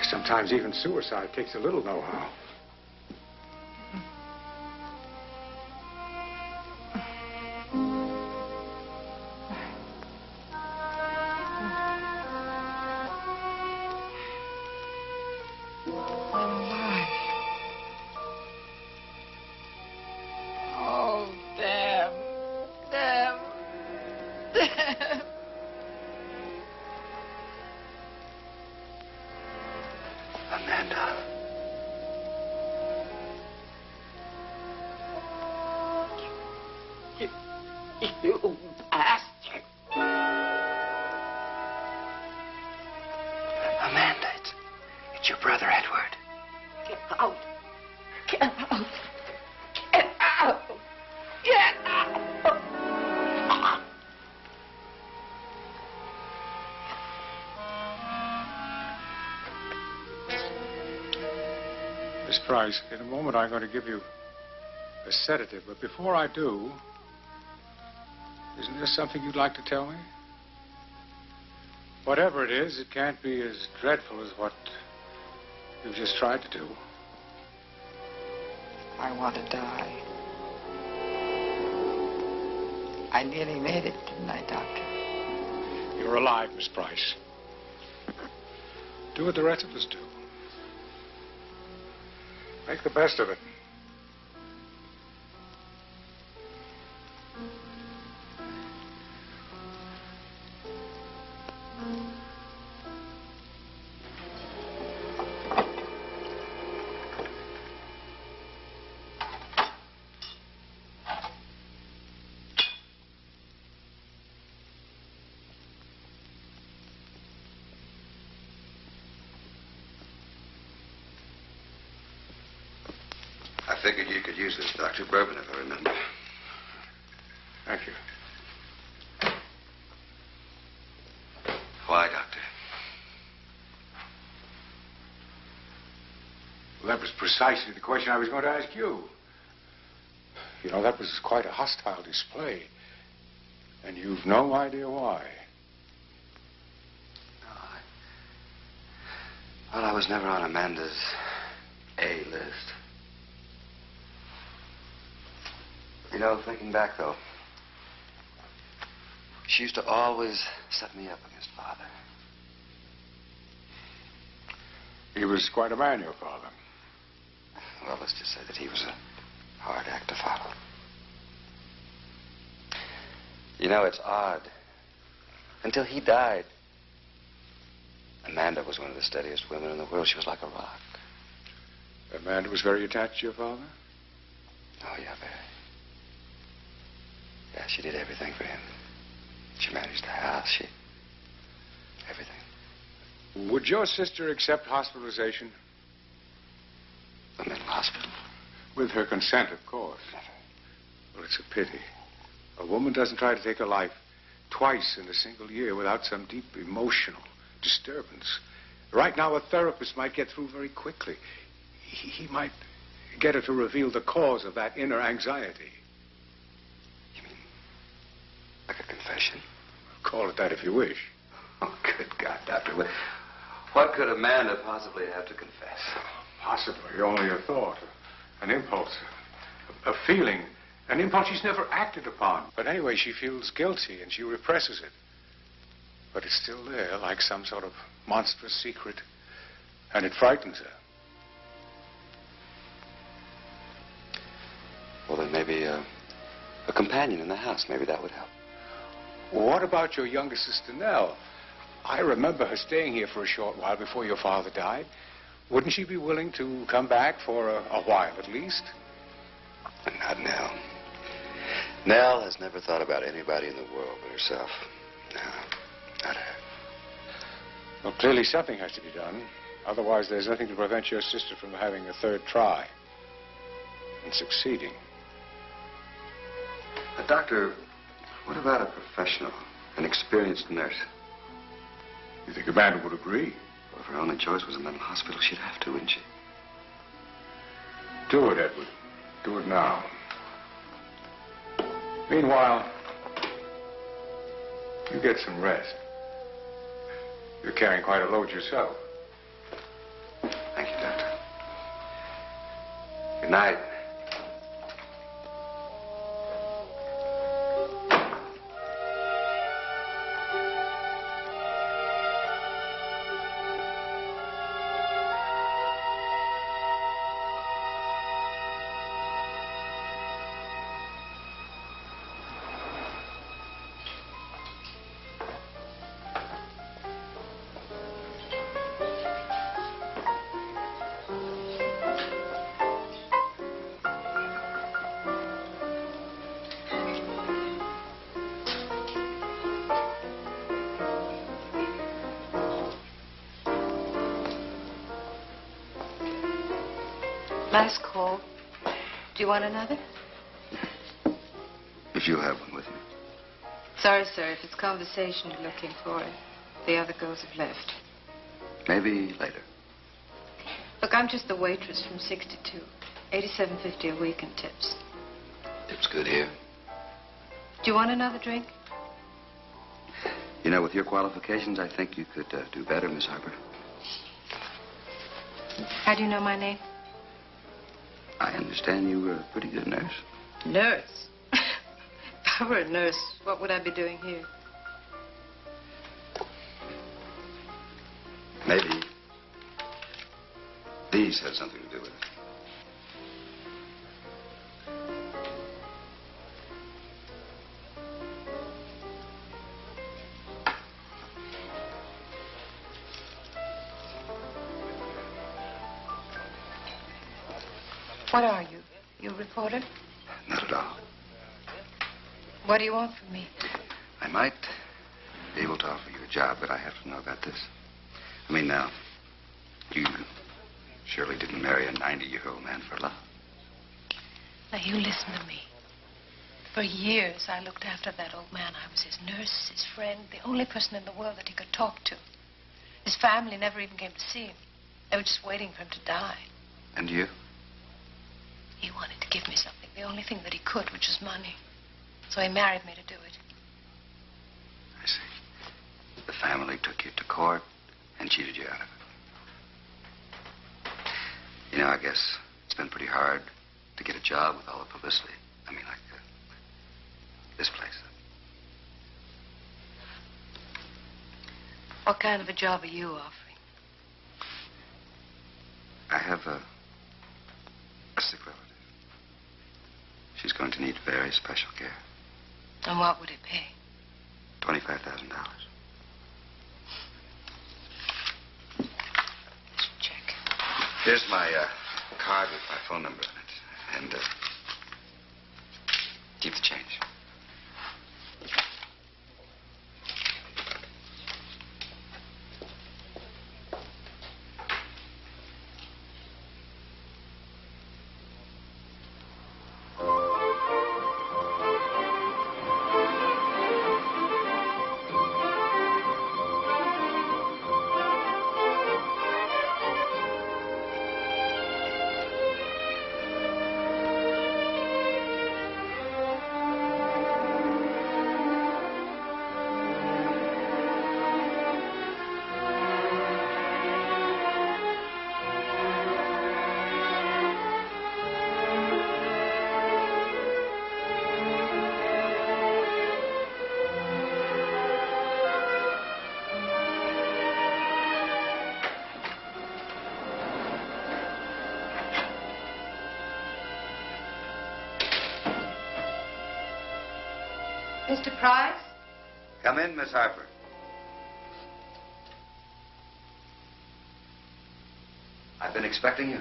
Sometimes even suicide takes a little know-how. You bastard. Amanda, it's your brother, Edward. Get out. Get out. Get out. Get out. Miss Price, in a moment I'm going to give you a sedative, but before I do, isn't there something you'd like to tell me? Whatever it is, it can't be as dreadful as what you've just tried to do. I want to die. I nearly made it, didn't I, Doctor? You're alive, Miss Price. Do what the rest of us do. Make the best of it. I figured you could use this, Dr. Bourbon, if I remember. Thank you. Why, Doctor? Well, that was precisely the question I was going to ask you. You know, that was quite a hostile display. And you've no idea why. No, well, I was never on Amanda's A list. You know, thinking back, though, she used to always set me up against Father. He was quite a man, your father. Well, let's just say that he was a hard act to follow. You know, it's odd. Until he died, Amanda was one of the steadiest women in the world. She was like a rock. Amanda was very attached to your father? Oh, yeah, very. Yeah, she did everything for him. She managed the house, everything. Would your sister accept hospitalization? The mental hospital? With her consent, of course. Never. Well, it's a pity. A woman doesn't try to take her life twice in a single year without some deep emotional disturbance. Right now, a therapist might get through very quickly. He might get her to reveal the cause of that inner anxiety. You mean like a confession? Call it that if you wish. Oh, good God, Doctor. What could Amanda possibly have to confess? Possibly only a thought, an impulse, a feeling, An impulse she's never acted upon. But anyway, she feels guilty and she represses it. But it's still there, like some sort of monstrous secret. And it frightens her. Well, then maybe a companion in the house. Maybe that would help. What about your younger sister, Nell? I remember her staying here for a short while before your father died. Wouldn't she be willing to come back for a while at least? Not Nell. Nell has never thought about anybody in the world but herself. No, not her. Well, clearly something has to be done. Otherwise, there's nothing to prevent your sister from having a third try and succeeding. But, Doctor, what about a professional, an experienced nurse? You think Amanda would agree? Well, if her only choice was a mental hospital, she'd have to, wouldn't she? Do it, Edward. Do it now. Meanwhile, you get some rest. You're carrying quite a load yourself. Thank you, Doctor. Good night. Nice call. Do you want another? If you have one with me. Sorry, sir. If it's conversation you're looking for, the other girls have left. Maybe later. Look, I'm just the waitress from 62. $87.50 a week in tips. Tip's good here. Do you want another drink? You know, with your qualifications, I think you could do better, Miss Harper. How do you know my name? I understand you were a pretty good nurse. Nurse? If I were a nurse, what would I be doing here? Maybe these had something to do with it. What are you? You a reporter? Not at all. What do you want from me? I might be able to offer you a job, but I have to know about this. I mean, now, you surely didn't marry a 90-year-old man for love. Now, you listen to me. For years, I looked after that old man. I was his nurse, his friend, the only person in the world that he could talk to. His family never even came to see him. They were just waiting for him to die. And you? He wanted to give me something, the only thing that he could, which was money. So he married me to do it. I see. The family took you to court and cheated you out of it. You know, I guess it's been pretty hard to get a job with all the publicity. I mean, like this place. What kind of a job are you offering? I have a sick relative. She's going to need very special care. And what would it pay? $25,000. Check. Here's my card with my phone number on it. And keep the change. Mr. Price? Come in, Miss Harper. I've been expecting you.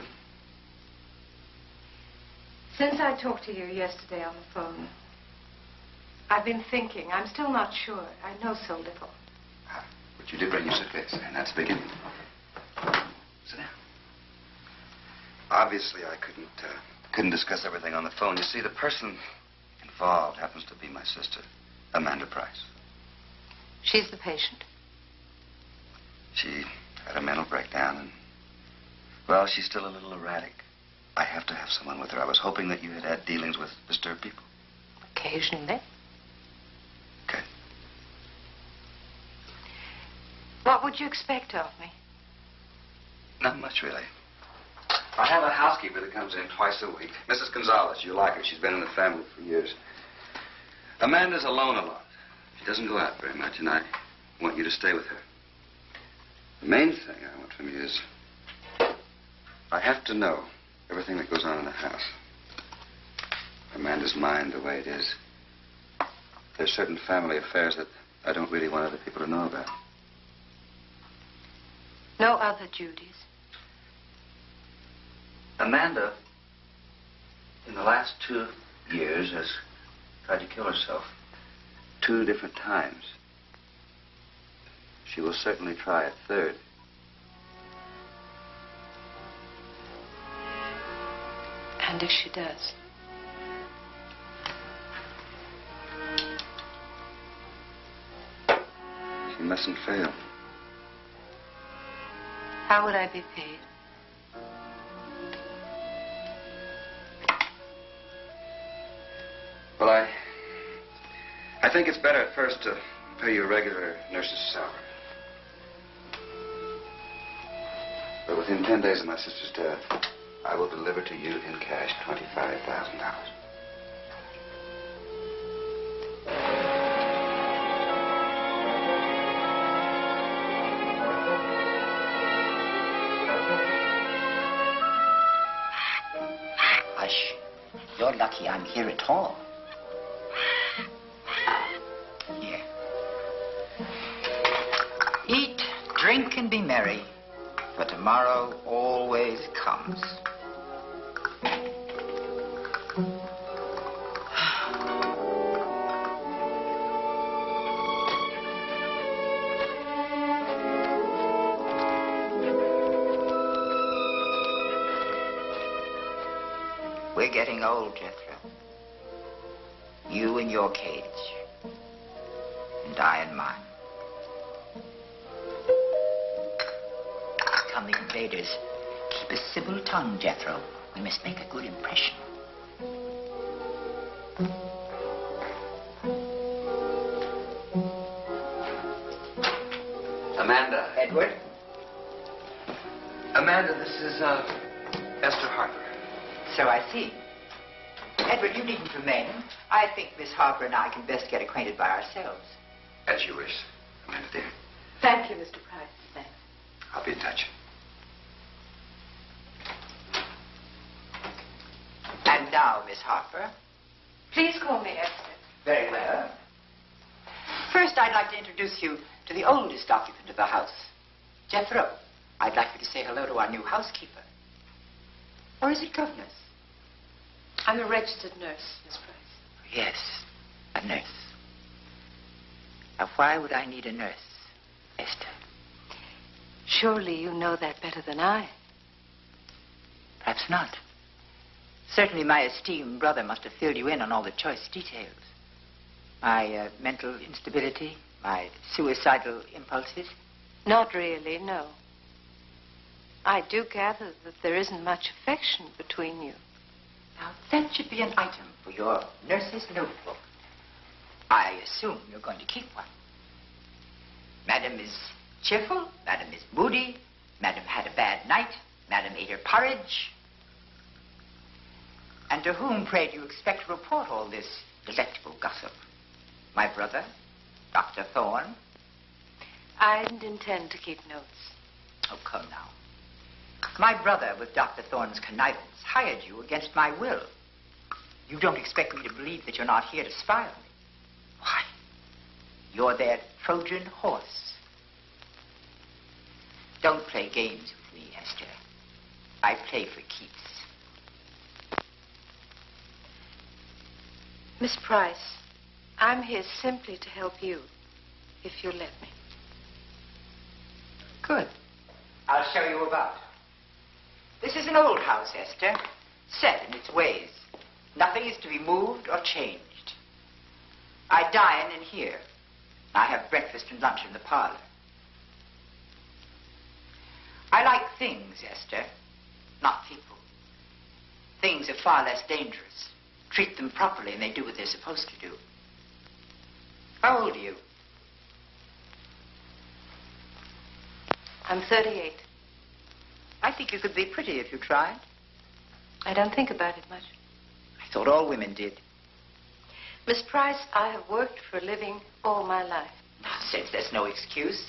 Since I talked to you yesterday on the phone, I've been thinking. I'm still not sure. I know so little. But you did bring your suitcase, and that's the beginning. Sit down. Obviously, I couldn't discuss everything on the phone. You see, the person involved happens to be my sister, Amanda Price. She's the patient. She had a mental breakdown, and, well, she's still a little erratic. I have to have someone with her. I was hoping that you had had dealings with disturbed people. Occasionally. Okay. What would you expect of me? Not much, really. I have a housekeeper that comes in twice a week. Mrs. Gonzalez. You like her. She's been in the family for years. Amanda's alone a lot. She doesn't go out very much, and I want you to stay with her. The main thing I want from you is I have to know everything that goes on in the house. Amanda's mind the way it is. There's certain family affairs that I don't really want other people to know about. No other duties? Amanda, in the last 2 years, has tried to kill herself 2 different times. She will certainly try a third. And if she does? She mustn't fail. How would I be paid? Well, I think it's better at first to pay you a regular nurse's salary. But within 10 days of my sister's death, I will deliver to you in cash $25,000. Hush. You're lucky I'm here at all. Here. Eat, drink, and be merry, for tomorrow always comes. We're getting old, Jethro. You in your cage, and I in mine. Come the invaders. Keep a civil tongue, Jethro. We must make a good impression. Amanda. Edward? Amanda, this is, Esther Harper. So I see. Edward, you needn't remain. I think Miss Harper and I can best get acquainted by ourselves. As you wish, Amanda dear. Thank you, Mr. Price. Thanks. I'll be in touch. And now, Miss Harper. Please call me Esther. Very well. First, I'd like to introduce you to the oldest occupant of the house, Jethro. I'd like you to say hello to our new housekeeper. Or is it governess? I'm a registered nurse, Miss Price. Yes, a nurse. Now, why would I need a nurse, Esther? Surely you know that better than I. Perhaps not. Certainly my esteemed brother must have filled you in on all the choice details. My mental instability, my suicidal impulses. Not really, no. I do gather that there isn't much affection between you. Now, that should be an item for your nurse's notebook. I assume you're going to keep one. Madam is cheerful, Madam is moody, Madam had a bad night, Madam ate her porridge. And to whom, pray, do you expect to report all this delectable gossip? My brother, Dr. Thorne? I didn't intend to keep notes. Oh, come now. My brother, with Dr. Thorne's connivance, hired you against my will. You don't expect me to believe that you're not here to spy on me. Why, you're their Trojan horse. Don't play games with me, Esther. I play for keeps. Miss Price, I'm here simply to help you, if you'll let me. Good. I'll show you about. This is an old house, Esther, set in its ways. Nothing is to be moved or changed. I dine in here. I have breakfast and lunch in the parlor. I like things, Esther, not people. Things are far less dangerous. Treat them properly and they do what they're supposed to do. How old are you? I'm 38. I think you could be pretty if you tried. I don't think about it much. I thought all women did. Miss Price, I have worked for a living all my life. Nonsense, there's no excuse.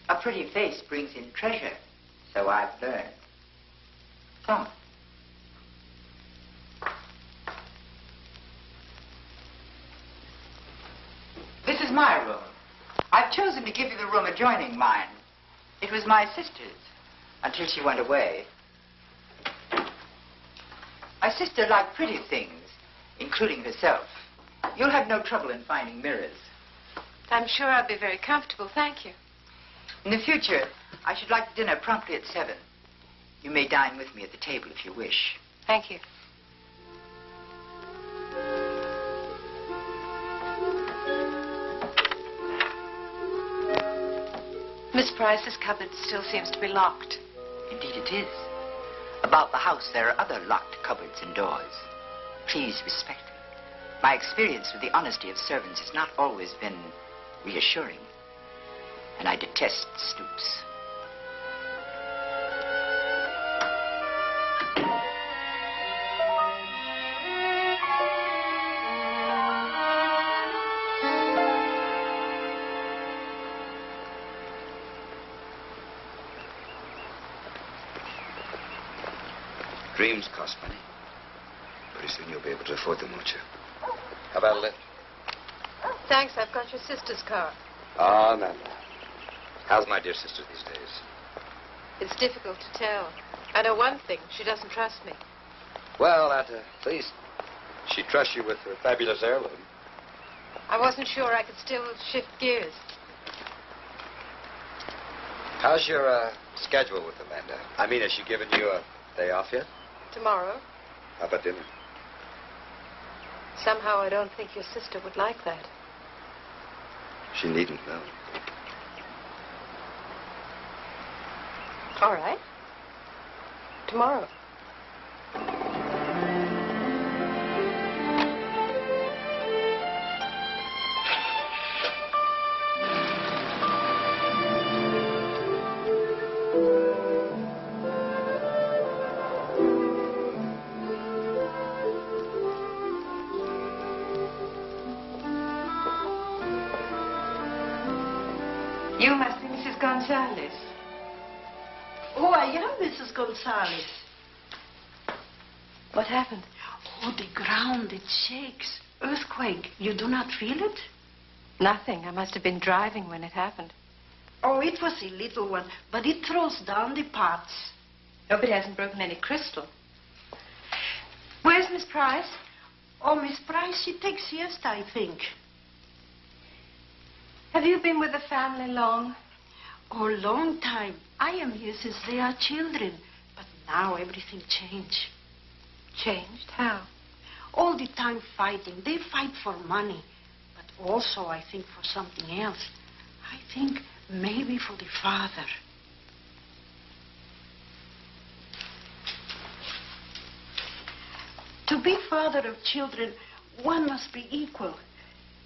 A pretty face brings in treasure, so I've learned. Come. This is my room. I've chosen to give you the room adjoining mine. It was my sister's until she went away. My sister liked pretty things, including herself. You'll have no trouble in finding mirrors. I'm sure I'll be very comfortable, thank you. In the future, I should like dinner promptly at 7. You may dine with me at the table if you wish. Thank you. Miss Price's cupboard still seems to be locked. Indeed it is. About the house, there are other locked cupboards and doors. Please respect me. My experience with the honesty of servants has not always been reassuring. And I detest stoops. Dreams cost money. Pretty soon you'll be able to afford them, won't you? How about a lift? Thanks, I've got your sister's car. Oh, no. How's my dear sister these days? It's difficult to tell. I know one thing, she doesn't trust me. Well, at least she trusts you with her fabulous heirloom. I wasn't sure I could still shift gears. How's your schedule with Amanda? I mean, has she given you a day off yet? Tomorrow? How about dinner? Somehow I don't think your sister would like that. She needn't know. All right. Tomorrow. You must be Mrs. Gonzalez. Oh, I am Mrs. Gonzalez. What happened? Oh, the ground, it shakes. Earthquake. You do not feel it? Nothing. I must have been driving when it happened. Oh, it was a little one, but it throws down the pots. Nobody hasn't broken any crystal. Where's Miss Price? Oh, Miss Price, she takes siesta, I think. Have you been with the family long? Oh, long time. I am here since they are children. But now everything changed. Changed? How? All the time fighting. They fight for money. But also, I think, for something else. I think maybe for the father. To be father of children, one must be equal.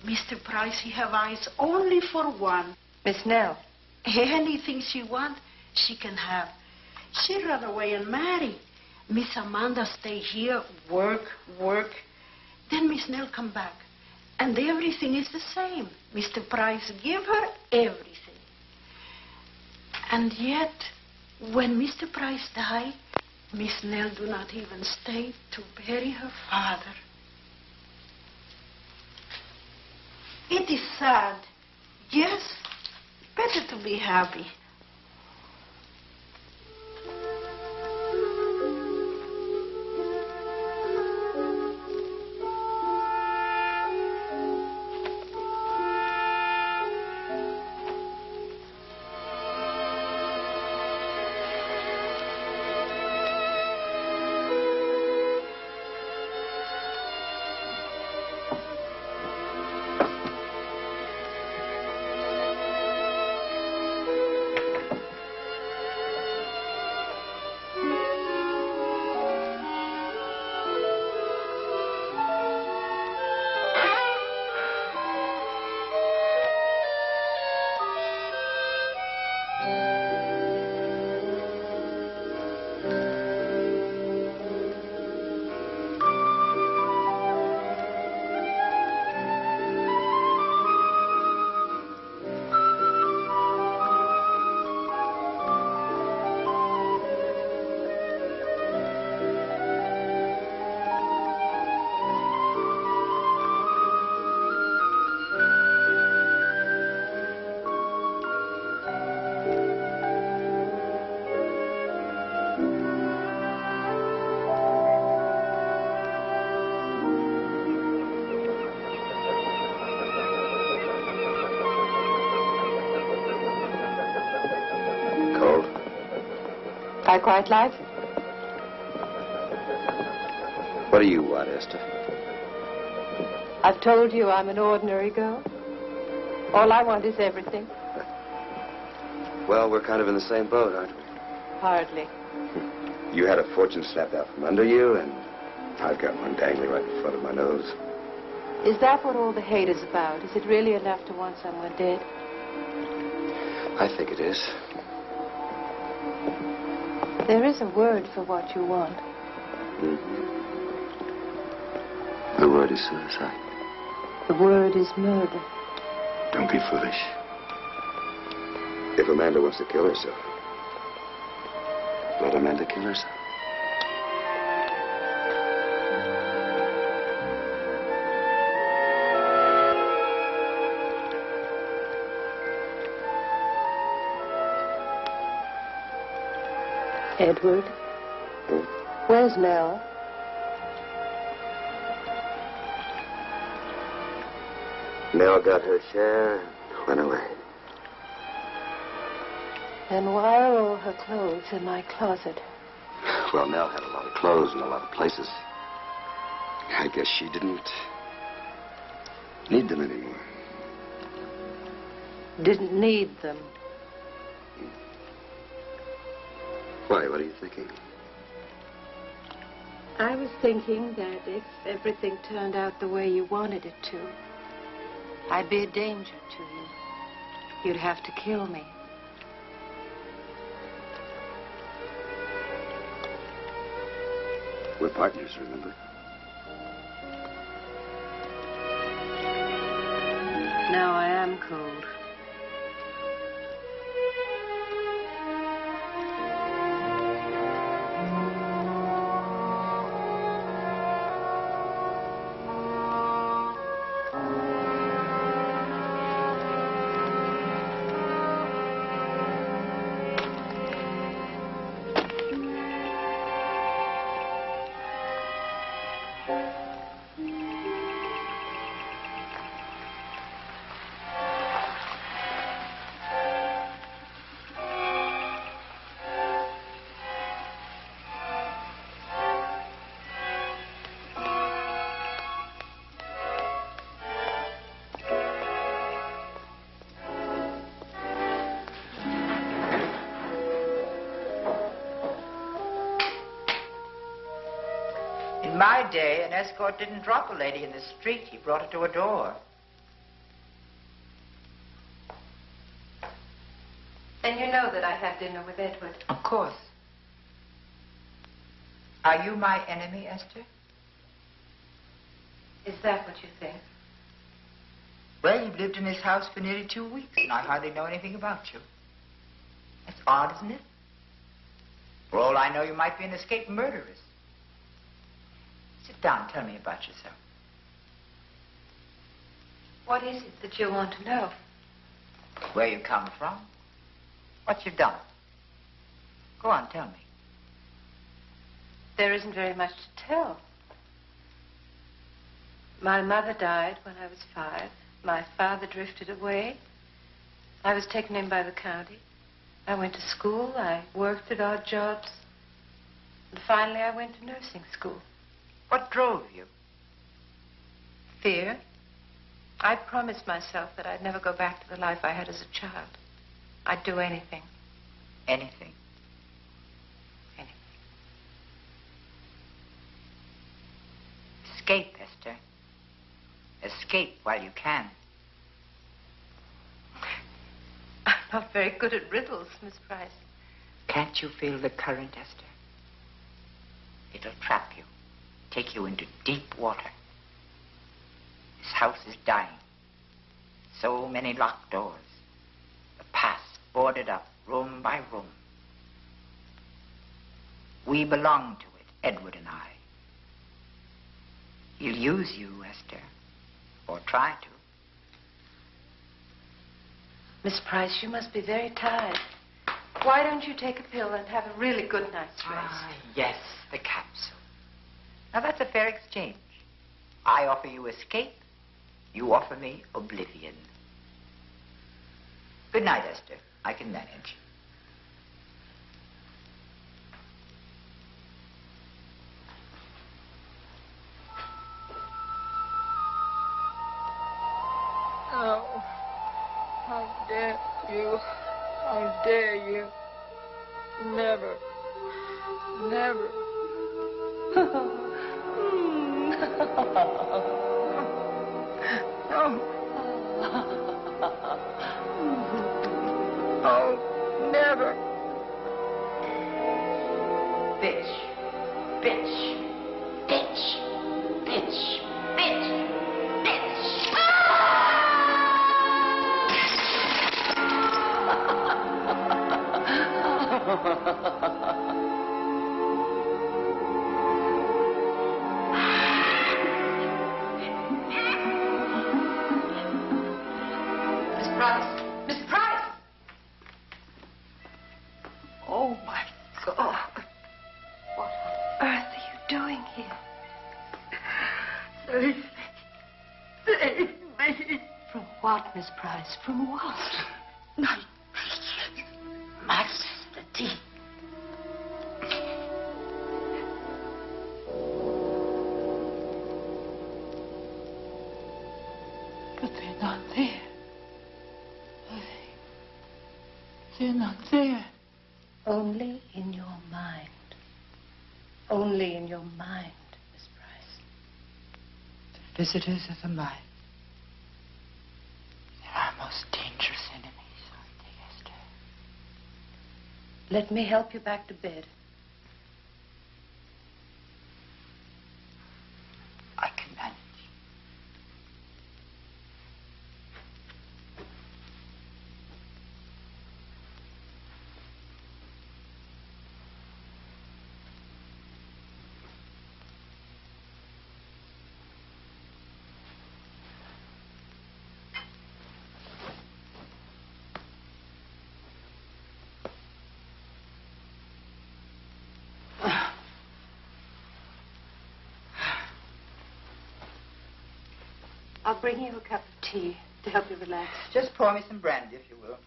Mr. Price, he have eyes only for one. Miss Nell. Anything she want, she can have. She run away and marry. Miss Amanda stay here, work. Then Miss Nell come back. And everything is the same. Mr. Price give her everything. And yet, when Mr. Price die, Miss Nell do not even stay to bury her father. It is sad. Yes, better to be happy. I quite like it. What do you want, Esther? I've told you I'm an ordinary girl. All I want is everything. Well, we're kind of in the same boat, aren't we? Hardly. You had a fortune snapped out from under you, and I've got one dangling right in front of my nose. Is that what all the hate is about? Is it really enough to want someone dead? I think it is. There is a word for what you want. Mm-hmm. The word is suicide. The word is murder. Don't be foolish. If Amanda wants to kill herself, let Amanda kill herself. Edward, where's Nell? Nell got her share and went away. And why are all her clothes in my closet? Well, Nell had a lot of clothes in a lot of places. I guess she didn't need them anymore. Didn't need them. Why? What are you thinking? I was thinking that if everything turned out the way you wanted it to, I'd be a danger to you. You'd have to kill me. We're partners, remember? Now I am cold. In my day, an escort didn't drop a lady in the street. He brought her to a door. Then you know that I had dinner with Edward. Of course. Are you my enemy, Esther? Is that what you think? Well, you've lived in this house for nearly 2 weeks, and I hardly know anything about you. That's odd, isn't it? For all I know, you might be an escaped murderess. Sit down and tell me about yourself. What is it that you want to know? Where you come from? What you've done? Go on, tell me. There isn't very much to tell. My mother died when I was 5. My father drifted away. I was taken in by the county. I went to school. I worked at odd jobs. And finally, I went to nursing school. What drove you? Fear. I promised myself that I'd never go back to the life I had as a child. I'd do anything. Anything? Anything. Escape, Esther. Escape while you can. I'm not very good at riddles, Miss Price. Can't you feel the current, Esther? It'll trap you, take you into deep water. This house is dying. So many locked doors. The past boarded up, room by room. We belong to it, Edward and I. He'll use you, Esther, or try to. Miss Price, you must be very tired. Why don't you take a pill and have a really good night's rest? Ah, yes, the capsule. Now, that's a fair exchange. I offer you escape. You offer me oblivion. Good night, Esther. I can manage. Oh, how dare you? How dare you? Never. Never. Oh, never. Bitch. Bitch. Bitch. Bitch. Bitch. Bitch. Miss Price! Miss Price! Oh, my God. What on earth are you doing here? Save me. Save me. From what, Miss Price? From what? My Master D. But they're not there. Are they? They're not there. Only in your mind. Only in your mind, Miss Price. The visitors of the mind. They're our most dangerous enemies, aren't they, Esther? Let me help you back to bed. I can manage. I'll bring you a cup of tea to help you relax. Just pour me some brandy, if you will.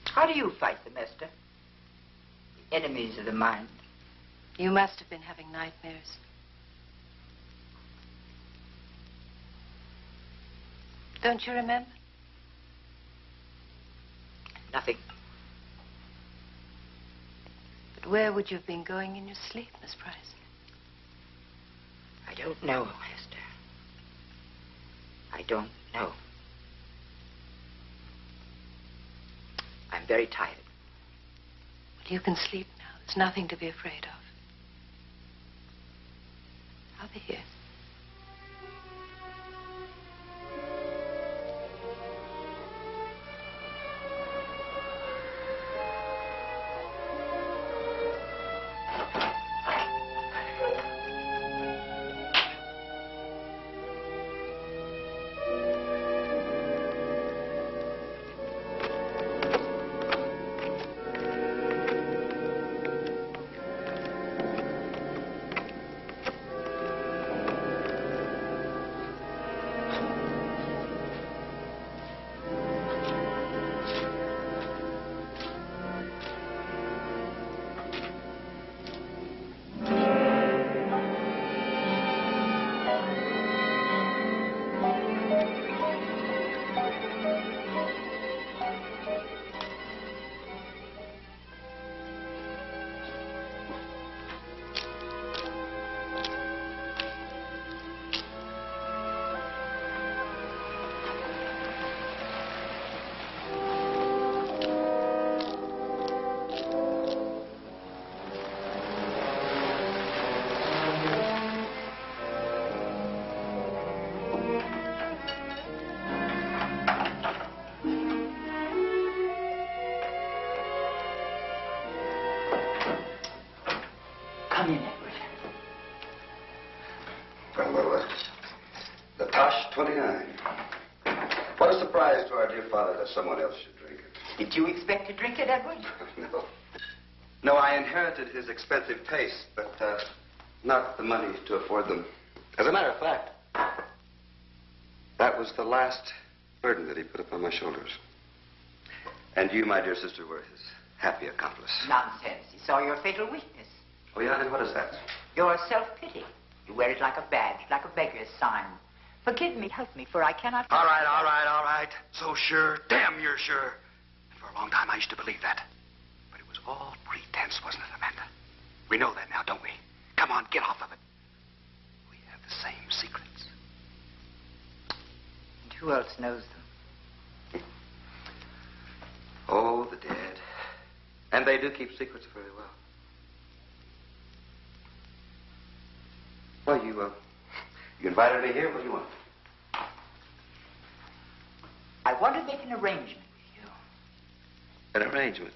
How do you fight them, Esther? The enemies of the mind. You must have been having nightmares. Don't you remember? Nothing. But where would you have been going in your sleep, Miss Price? I don't know, Esther. I don't know. I'm very tired. Well, you can sleep now. There's nothing to be afraid of. Father here. Come in, Edward. Well, the Tosh 29. What a surprise to our dear father that someone else should drink it. Did you expect to drink it, Edward? No. No, I inherited his expensive tastes, but not the money to afford them. As a matter of fact, that was the last burden that he put upon my shoulders. And you, my dear sister, were his happy accomplice. Nonsense. He saw your fatal weakness. Oh, yeah? And what is that? Your self-pity. You wear it like a badge, like a beggar's sign. Forgive me, help me, for I cannot... All right. So sure. Damn, you're sure. For a long time, I used to believe that. But it was all pretense, wasn't it, Amanda? We know that now, don't we? Come on, get off of it. We have the same secrets. And who else knows them? Oh, the dead. And they do keep secrets very well. Well, you invited me here. What do you want? I want to make an arrangement with you. An arrangement?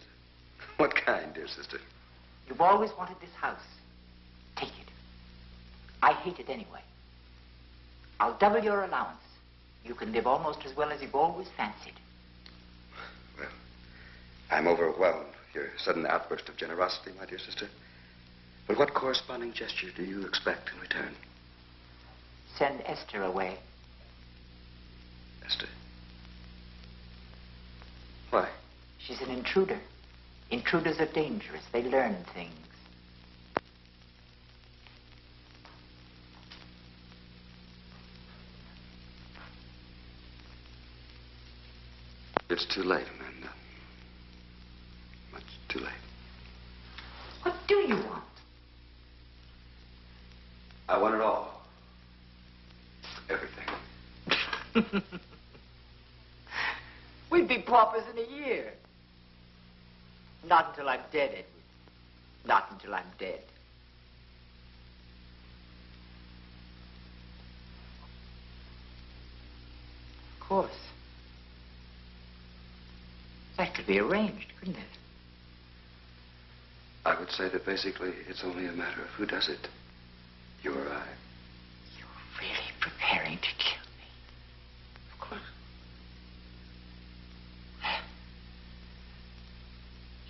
What kind, dear sister? You've always wanted this house. Take it. I hate it anyway. I'll double your allowance. You can live almost as well as you've always fancied. Well, I'm overwhelmed with your sudden outburst of generosity, my dear sister. But what corresponding gesture do you expect in return? Send Esther away. Esther? Why? She's an intruder. Intruders are dangerous. They learn things. It's too late, Amanda. Much too late. What do you want? I want it all. Everything. We'd be paupers in a year. Not until I'm dead, Edward. Not until I'm dead. Of course. That could be arranged, couldn't it? I would say that basically it's only a matter of who does it. You or I. You're really preparing to kill me. Of course.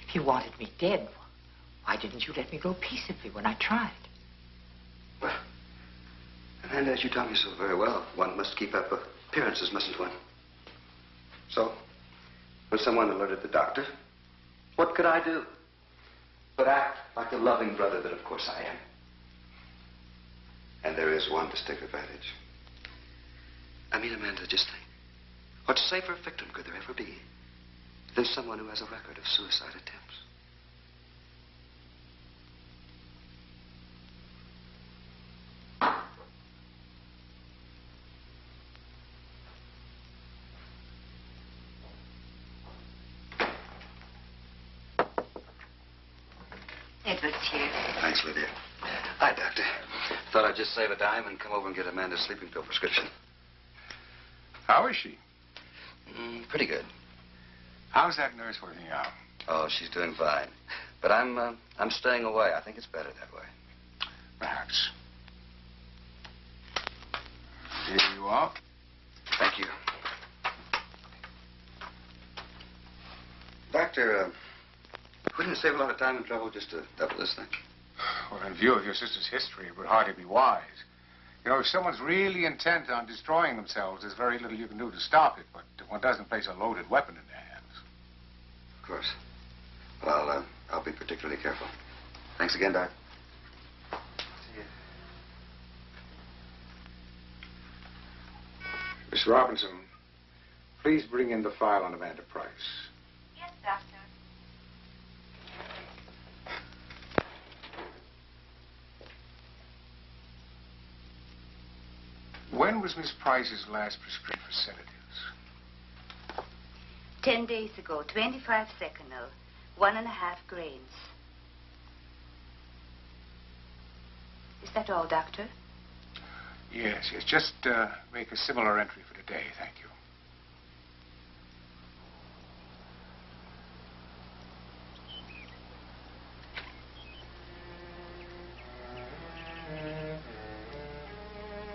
If you wanted me dead, why didn't you let me go peaceably when I tried? Well, and as you taught me so very well, one must keep up appearances, mustn't one? So, when someone alerted the doctor, what could I do but act like the loving brother that of course I am? And there is one distinct advantage. I mean, Amanda, just think. What safer victim could there ever be than someone who has a record of suicide attempts? Edward's here. Thanks, Lydia. Hi, Doctor. Thought I'd just save a dime and come over and get Amanda's sleeping pill prescription. How is she? Pretty good. How's that nurse working out? Oh, she's doing fine. But I'm staying away. I think it's better that way. Perhaps. Here you are. Thank you. Doctor, wouldn't it save a lot of time and trouble just to double this thing? Well, in view of your sister's history, it would hardly be wise. You know, if someone's really intent on destroying themselves, there's very little you can do to stop it, but one doesn't place a loaded weapon in their hands. Of course. Well, I'll be particularly careful. Thanks again, Doc. See you. Miss Robinson, please bring in the file on Amanda Price. Yes, Doctor. When was Miss Price's last prescription for sedatives? 10 days ago, 25 seconal, 1.5 grains. Is that all, Doctor? Yes. Just make a similar entry for today, thank you.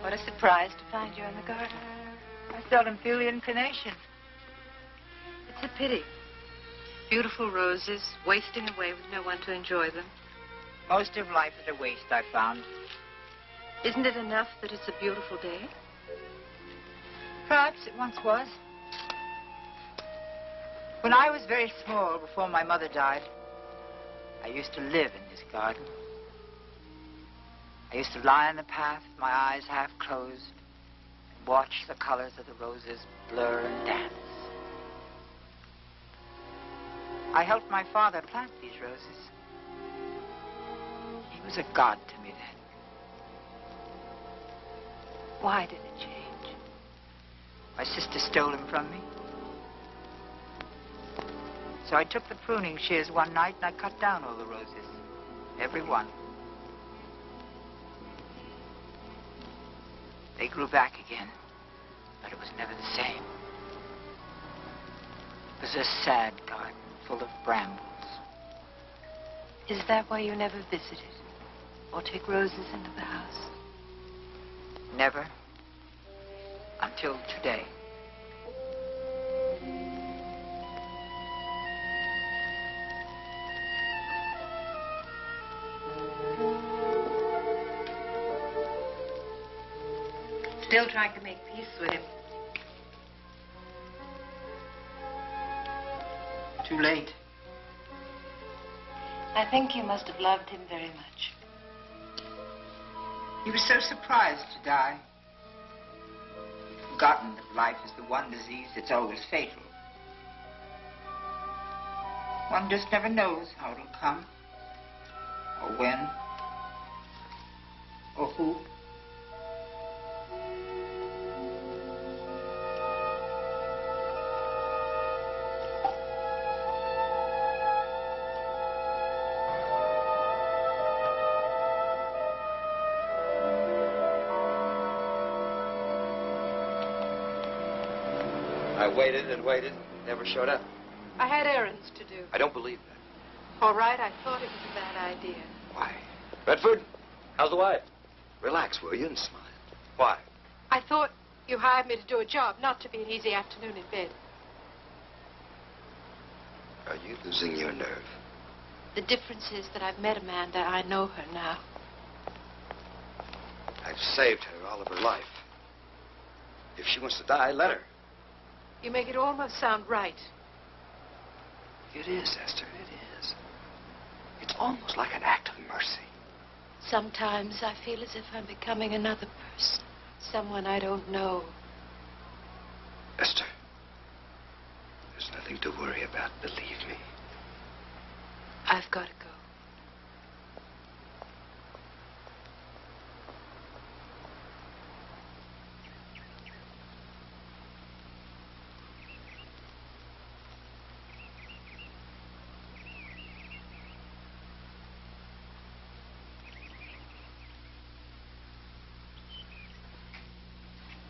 What a surprise to find you in the garden. I seldom feel the inclination. It's a pity. Beautiful roses, wasting away with no one to enjoy them. Most of life is a waste, I've found. Isn't it enough that it's a beautiful day? Perhaps it once was. When I was very small, before my mother died, I used to live in this garden. I used to lie on the path, my eyes half closed, and watch the colors of the roses blur and dance. I helped my father plant these roses. He was a god to me then. Why did it change? My sister stole him from me. So I took the pruning shears one night and I cut down all the roses. Every one. They grew back again, but it was never the same. It was a sad garden full of brambles. Is that why you never visited or take roses into the house? Never. Until today. Still trying to make peace with him. Too late. I think you must have loved him very much. He was so surprised to die. He'd forgotten that life is the one disease that's always fatal. One just never knows how it'll come, or when, or who. I waited and waited, never showed up. I had errands to do. I don't believe that. All right, I thought it was a bad idea. Why? Redford, how's the wife? Relax, will you, and smile. Why? I thought you hired me to do a job, not to be an easy afternoon in bed. Are you losing your nerve? The difference is that I've met Amanda. I know her now. I've saved her all of her life. If she wants to die, let her. You make it almost sound right. It is, Esther, it is. It's almost like an act of mercy. Sometimes I feel as if I'm becoming another person. Someone I don't know. Esther, there's nothing to worry about, believe me. I've got to go.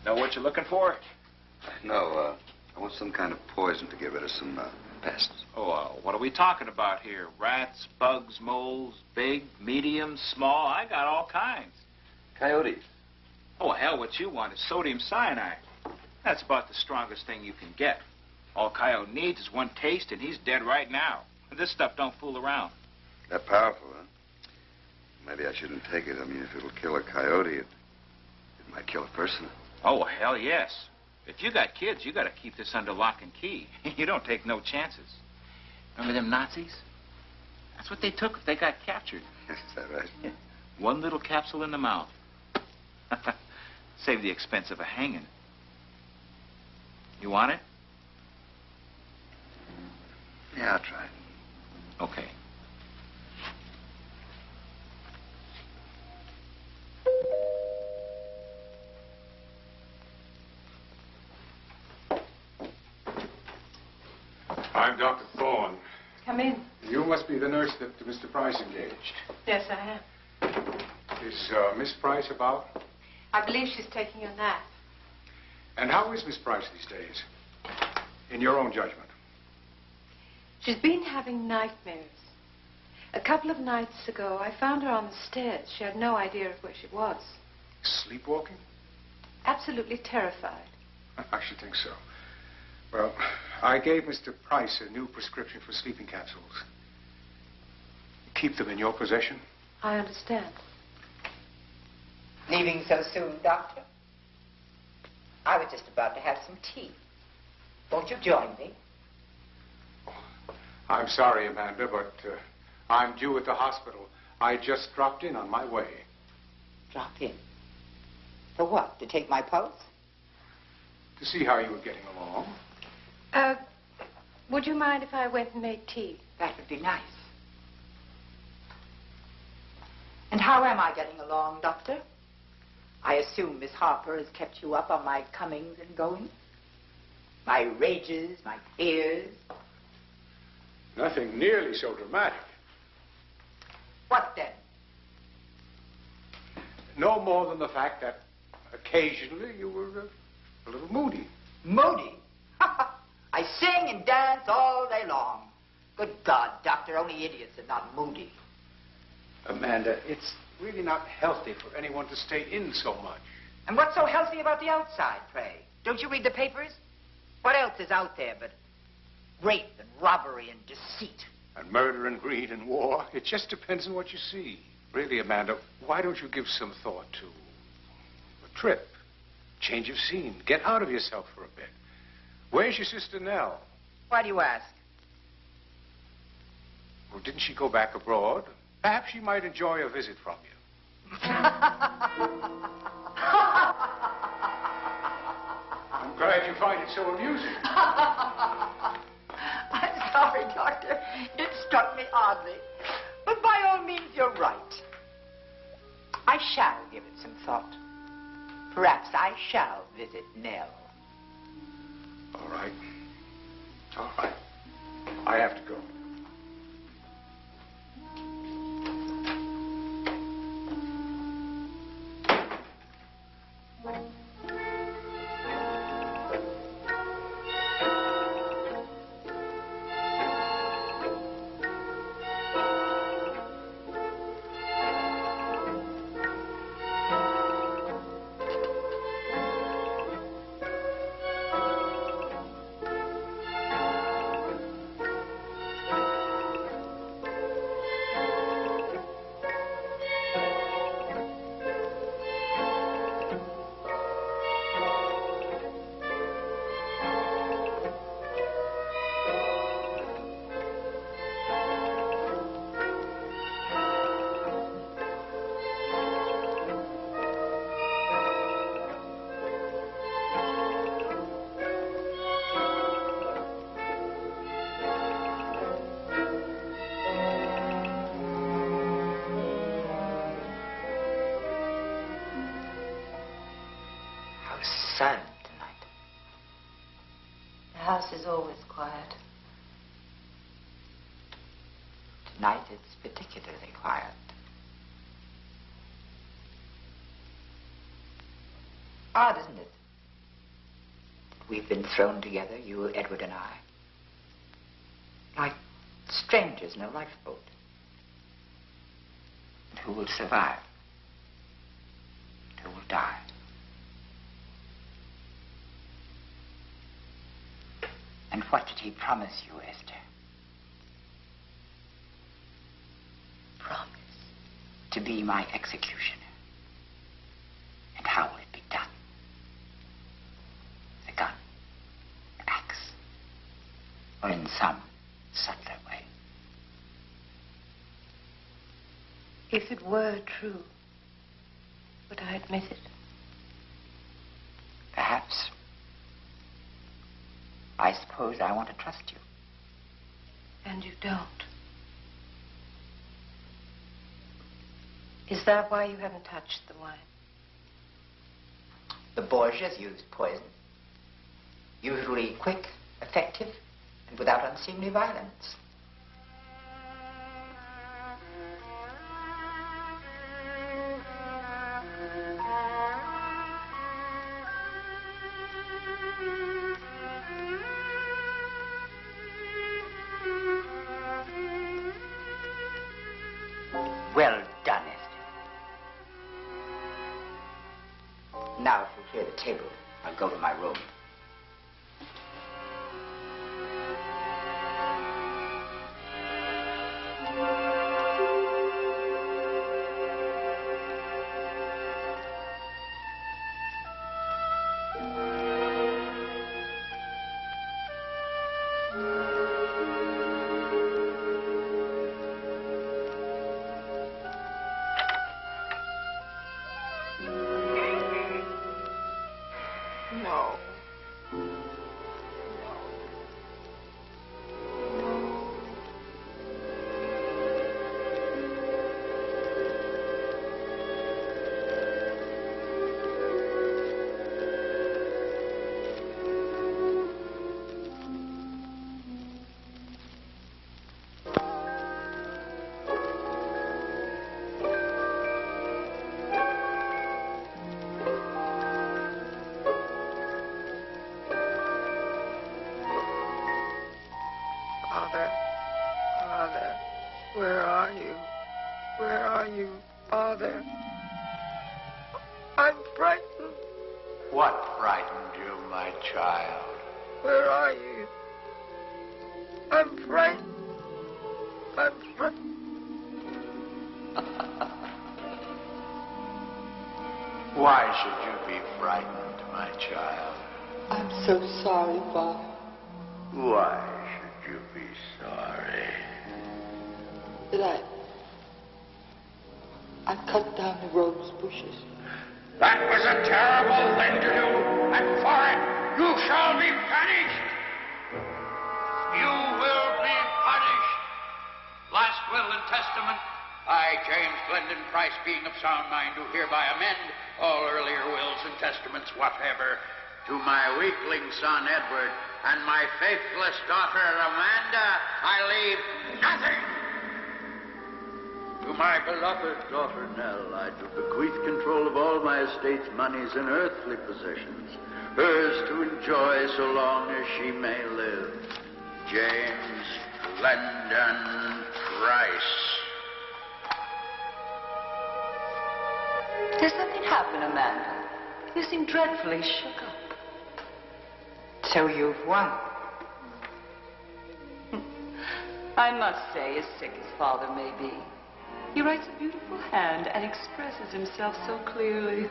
Know what you're looking for? No, I want some kind of poison to get rid of some pests. Oh, what are we talking about here? Rats, bugs, moles, big, medium, small? I got all kinds. Coyotes. Oh, hell, what you want is sodium cyanide. That's about the strongest thing you can get. All Coyote needs is one taste, and he's dead right now. This stuff don't fool around. That powerful, huh? Maybe I shouldn't take it. I mean, if it'll kill a coyote, it might kill a person. Oh, hell yes. If you got kids, you got to keep this under lock and key. You don't take no chances. Remember them Nazis? That's what they took if they got captured. Is that right? Yeah. One little capsule in the mouth. Save the expense of a hanging. You want it? Yeah, I'll try it. Okay. I'm Dr. Thorne. Come in. You must be the nurse that Mr. Price engaged. Yes, I am. Is Miss Price about? I believe she's taking a nap. And how is Miss Price these days? In your own judgment. She's been having nightmares. A couple of nights ago, I found her on the stairs. She had no idea of where she was. Sleepwalking? Absolutely terrified. I should think so. Well, I gave Mr. Price a new prescription for sleeping capsules. Keep them in your possession? I understand. Leaving so soon, Doctor? I was just about to have some tea. Won't you join me? I'm sorry, Amanda, but I'm due at the hospital. I just dropped in on my way. Drop in? For what? To take my pulse? To see how you were getting along. Would you mind if I went and made tea? That would be nice. And how am I getting along, Doctor? I assume Miss Harper has kept you up on my comings and goings? My rages, my fears? Nothing nearly so dramatic. What then? No more than the fact that occasionally you were a little moody. Moody? I sing and dance all day long. Good God, Doctor, only idiots are not moody. Amanda, it's really not healthy for anyone to stay in so much. And what's so healthy about the outside, pray? Don't you read the papers? What else is out there but rape and robbery and deceit? And murder and greed and war. It just depends on what you see. Really, Amanda, why don't you give some thought to a trip? Change of scene. Get out of yourself for a bit. Where's your sister Nell? Why do you ask? Well, didn't she go back abroad? Perhaps she might enjoy a visit from you. I'm glad you find it so amusing. I'm sorry, Doctor. It struck me oddly. But by all means, you're right. I shall give it some thought. Perhaps I shall visit Nell. All right. All right. I have to go. Silent tonight. The house is always quiet. Tonight it's particularly quiet. Odd, isn't it? We've been thrown together, you, Edward, and I, like strangers in a lifeboat. And who will survive? And who will die? And what did he promise you, Esther? Promise to be my executioner. And how will it be done? A gun, an axe, or in some subtler way? If it were true, would I admit it? Perhaps. I suppose I want to trust you. And you don't. Is that why you haven't touched the wine? The Borgias used poison. Usually quick, effective, and without unseemly violence. Well done, Esther. Now, if you clear the table, I'll go to my room. Why should you be frightened, my child? I'm so sorry, Father. Why should you be sorry? That I cut down the rose bushes. That was a terrible thing to do, and for it you shall be punished. You will be punished. Last will and testament. I, James Glendon Price, being of sound mind, do hereby amend all earlier wills and testaments whatever. To my weakling son, Edward, and my faithless daughter, Amanda, I leave nothing. To my beloved daughter, Nell, I do bequeath control of all my estate's monies and earthly possessions, hers to enjoy so long as she may live. James Glendon Price. Did something happen, Amanda? You seem dreadfully shook up. So you've won. I must say, as sick as Father may be, he writes a beautiful hand and expresses himself so clearly.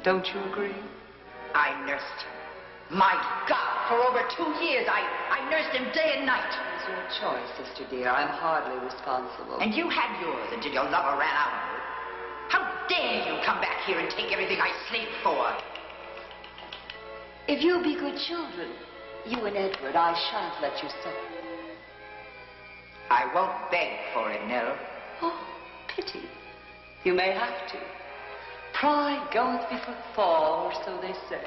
Don't you agree? I nursed him. My God, for over 2 years, I nursed him day and night. It's your choice, sister dear. I'm hardly responsible. And you had yours until your lover ran out of you. How dare you come back here and take everything I slaved for? If you'll be good children, you and Edward, I shan't let you suffer. I won't beg for it, Nell. Oh, pity. You may have to. Pride goeth before the fall, or so they say.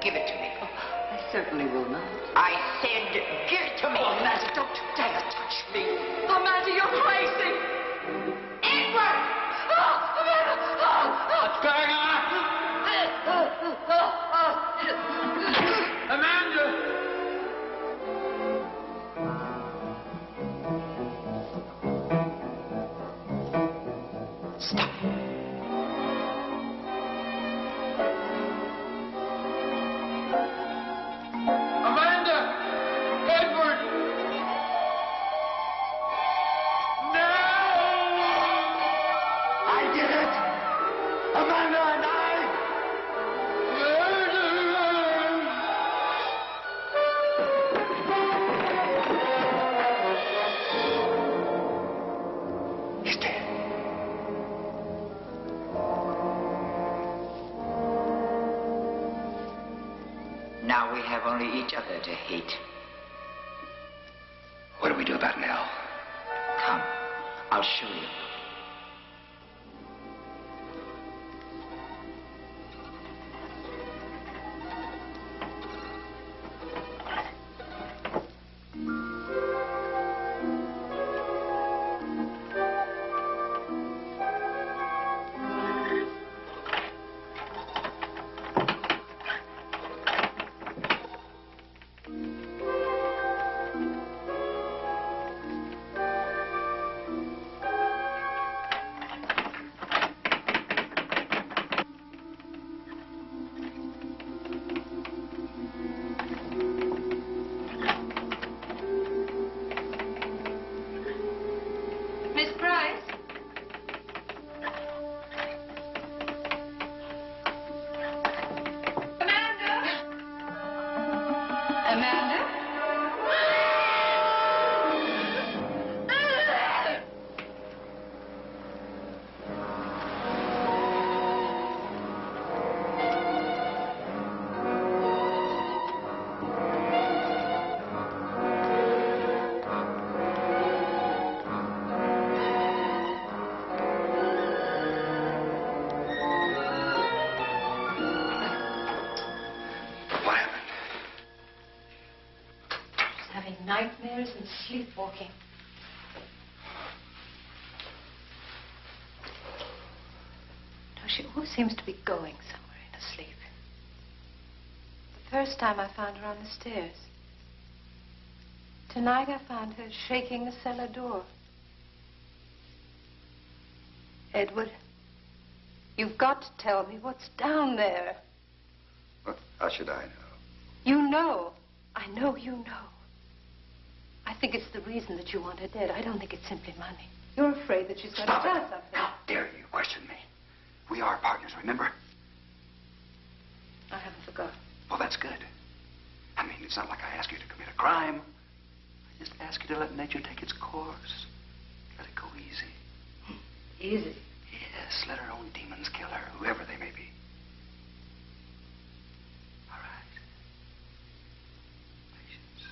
Give it to me. Oh, I certainly will not. I said, give it to me. Oh, Amanda, don't you dare touch me. Amanda, you're crazy. Edward! Oh, Amanda! Oh, What's going on? Now we have only each other to hate. What do we do about Nell? Come, I'll show you. Nightmares and sleepwalking. No, she always seems to be going somewhere in her sleep. The first time I found her on the stairs. Tonight I found her shaking the cellar door. Edward, you've got to tell me what's down there. Well, how should I know? You know. I know you know. I think it's the reason that you want her dead. I don't think it's simply money. You're afraid that she's going to tell something. How dare you question me? We are partners, remember? I haven't forgotten. Well, that's good. I mean, it's not like I ask you to commit a crime. I just ask you to let nature take its course. Let it go easy. Easy? Yes, let her own demons kill her, whoever they may be. All right. Patience.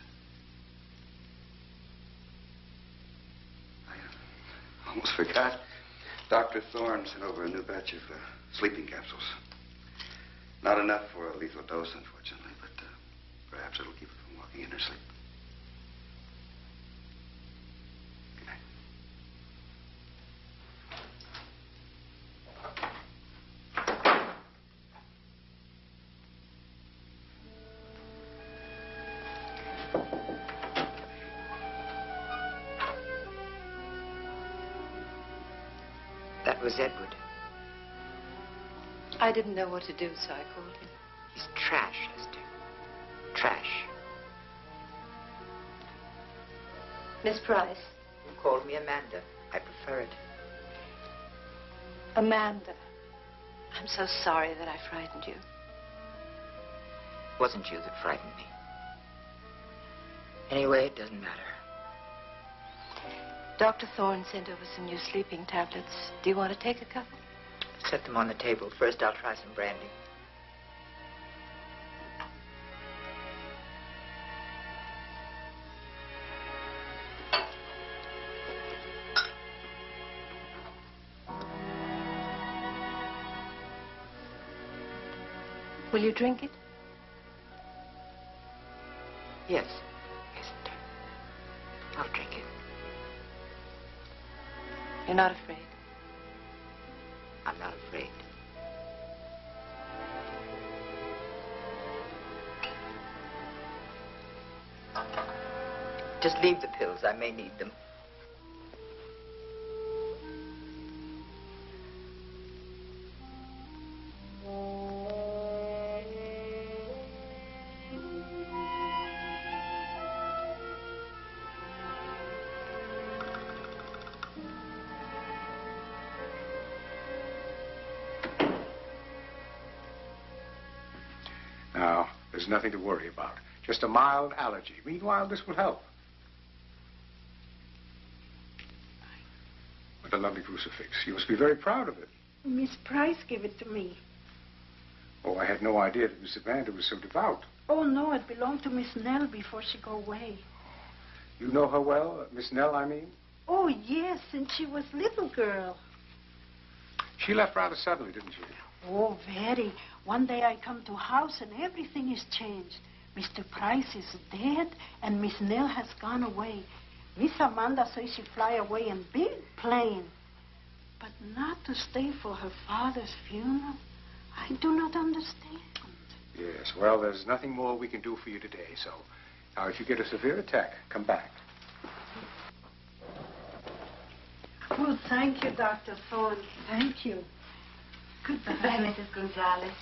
I almost forgot. Dr. Thorne sent over a new batch of sleeping capsules. Not enough for a lethal dose, unfortunately, but perhaps it'll keep her from walking in her sleep. Good night. That was Edward. I didn't know what to do, so I called him. He's trash, Esther. Trash. Miss Price. You called me Amanda. I prefer it. Amanda. I'm so sorry that I frightened you. It wasn't you that frightened me. Anyway, it doesn't matter. Dr. Thorne sent over some new sleeping tablets. Do you want to take a couple? Set them on the table. First, I'll try some brandy. Will you drink it? Yes. Yes, dear. I'll drink it. You're not afraid? I'm not afraid. Just leave the pills. I may need them. Now, there's nothing to worry about. Just a mild allergy. Meanwhile, this will help. What a lovely crucifix. You must be very proud of it. Miss Price gave it to me. Oh, I had no idea that Miss Amanda was so devout. Oh, no, it belonged to Miss Nell before she go away. You know her well? Miss Nell, I mean? Oh, yes, since she was little girl. She left rather suddenly, didn't she? Oh, very. One day I come to house and everything is changed. Mr. Price is dead and Miss Nell has gone away. Miss Amanda says she fly away in big plane. But not to stay for her father's funeral? I do not understand. Yes, well, there's nothing more we can do for you today, so... Now, if you get a severe attack, come back. Oh, thank you, Dr. Thorne. Thank you. Goodbye, Goodbye. Mrs. Gonzalez.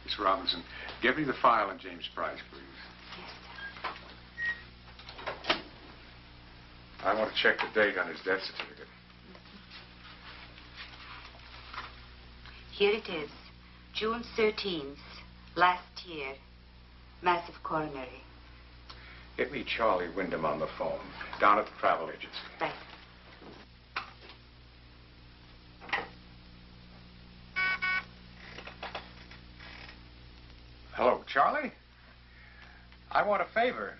Miss Robinson, give me the file on James Price, please. Yes, I want to check the date on his death certificate. Here it is. June 13th, last year. Massive coronary. Get me Charlie Wyndham on the phone, down at the travel agency. Right. Hello, Charlie? I want a favor.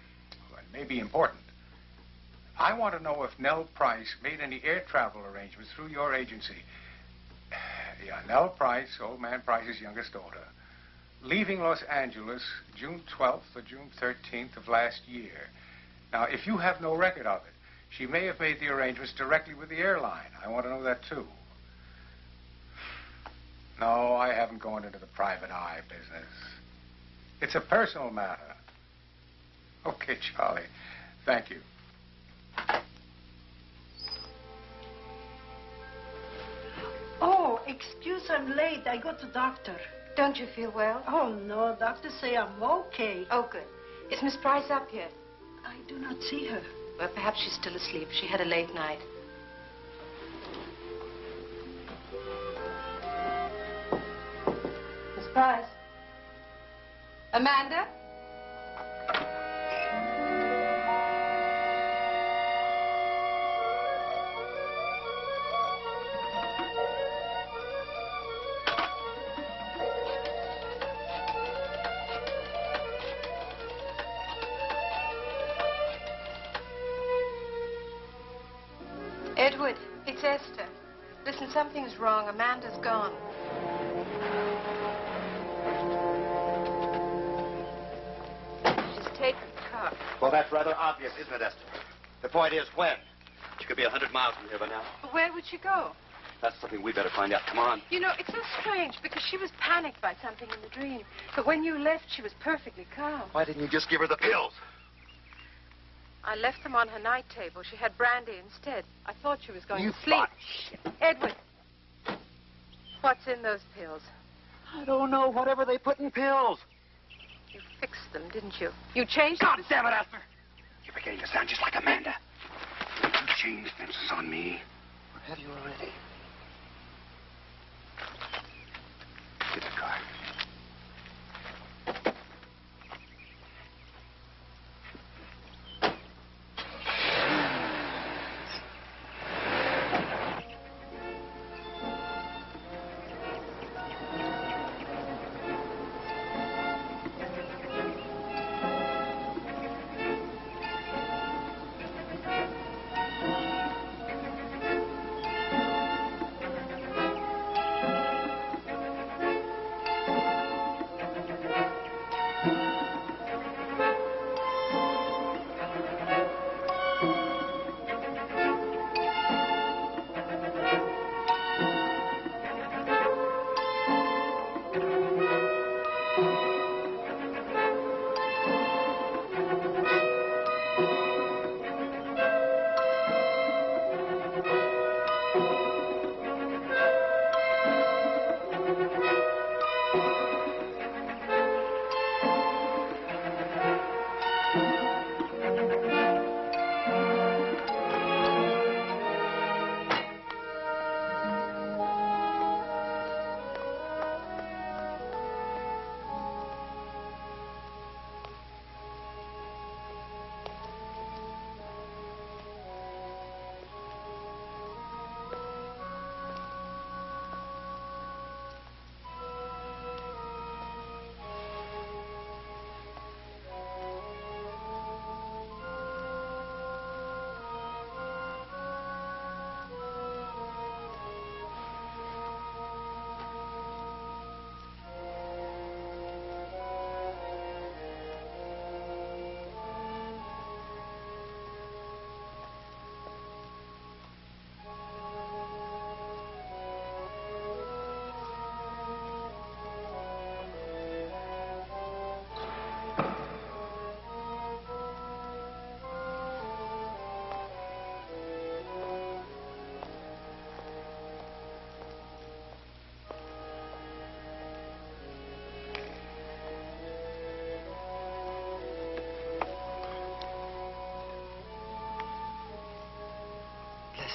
Well, it may be important. I want to know if Nell Price made any air travel arrangements through your agency. Yeah, Nell Price, old man Price's youngest daughter, leaving Los Angeles June 12th or June 13th of last year. Now, if you have no record of it, she may have made the arrangements directly with the airline. I want to know that, too. No, I haven't gone into the private eye business. It's a personal matter. Okay, Charlie. Thank you. Oh, excuse I'm late. I got to doctor. Don't you feel well? Oh, no. Doctor say I'm okay. Oh, good. Is Miss Price up yet? I do not see her. Well, perhaps she's still asleep. She had a late night. Miss Price? Amanda? Edward, it's Esther. Listen, something's wrong. Amanda's gone. She's taken the car. Well, that's rather obvious, isn't it, Esther? The point is, when? She could be 100 miles from here by now. But where would she go? That's something we better find out. Come on. You know, it's so strange because she was panicked by something in the dream. But when you left, she was perfectly calm. Why didn't you just give her the pills? I left them on her night table. She had brandy instead. I thought she was going You to sleep. thought... Shit. Edward, what's in those pills? I don't know. Whatever they put in pills. You fixed them, didn't you? You changed God them. damn it, Esther. You're beginning to sound just like Amanda. You changed fences on me. Or have you already? Get the car.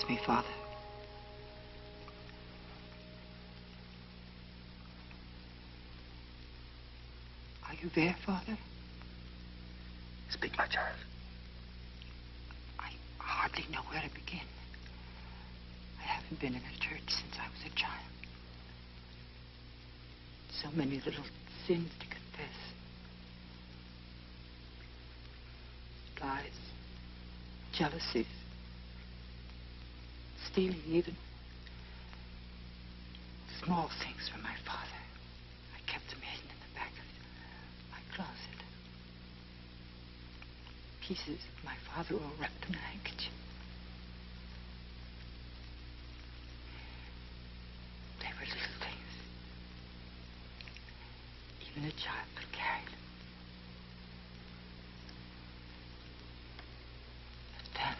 Kiss me, Father. Are you there, Father? Speak, my child. I hardly know where to begin. I haven't been in a church since I was a child. So many little sins to confess. Lies, jealousies, stealing even. Small things from my father. I kept them hidden in the back of my closet. Pieces of my father all wrapped in a handkerchief. They were little things. Even a child could carry them. But then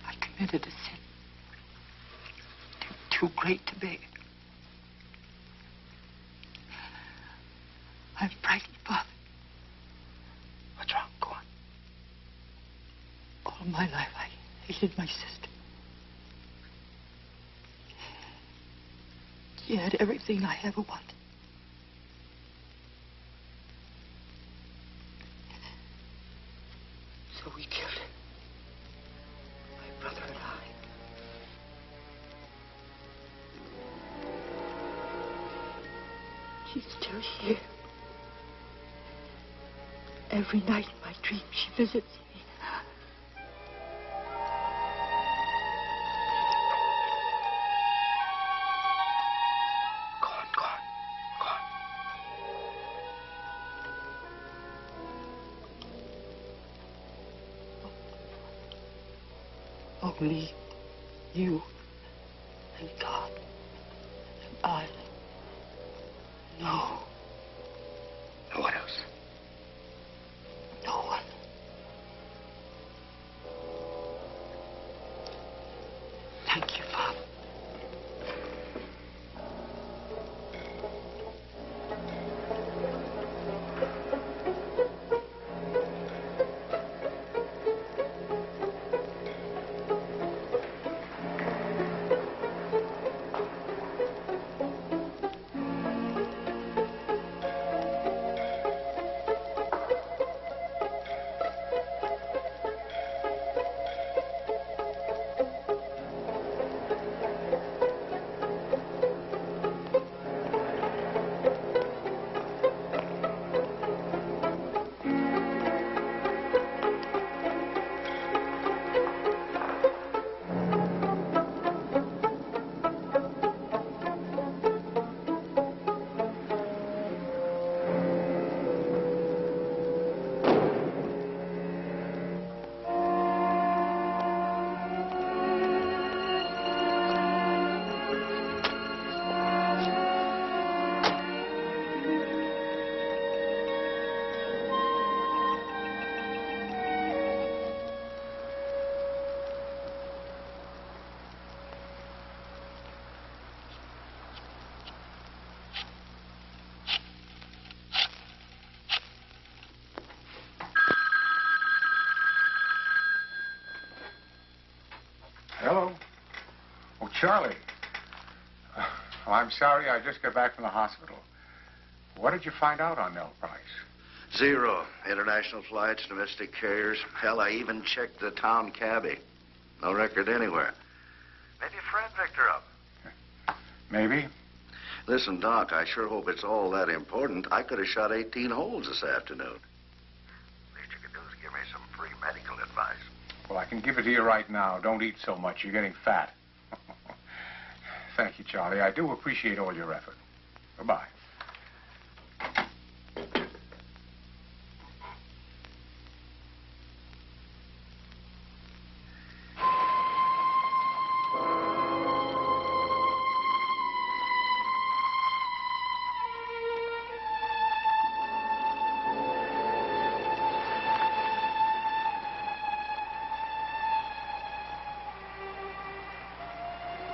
I committed a sin too great to bear. I'm frightened, Father. What's wrong? Go on. All my life I hated my sister. She had everything I ever wanted. So we killed her. My brother and I. She's still here. Every night in my dream she visits me. Go on, go on, go on. Only you and God and I know. What else? No one. Thank you, Father. Hello? Oh, Charlie. Oh, I'm sorry. I just got back from the hospital. What did you find out on Nell Price? 0 international flights, domestic carriers. Hell, I even checked the town cabbie. No record anywhere. Maybe a friend picked her up. Maybe. Listen, Doc, I sure hope it's all that important. I could have shot 18 holes this afternoon. Least you could do is give me some free medical advice. Well, I can give it to you right now. Don't eat so much. You're getting fat. Thank you, Charlie. I do appreciate all your effort. Goodbye.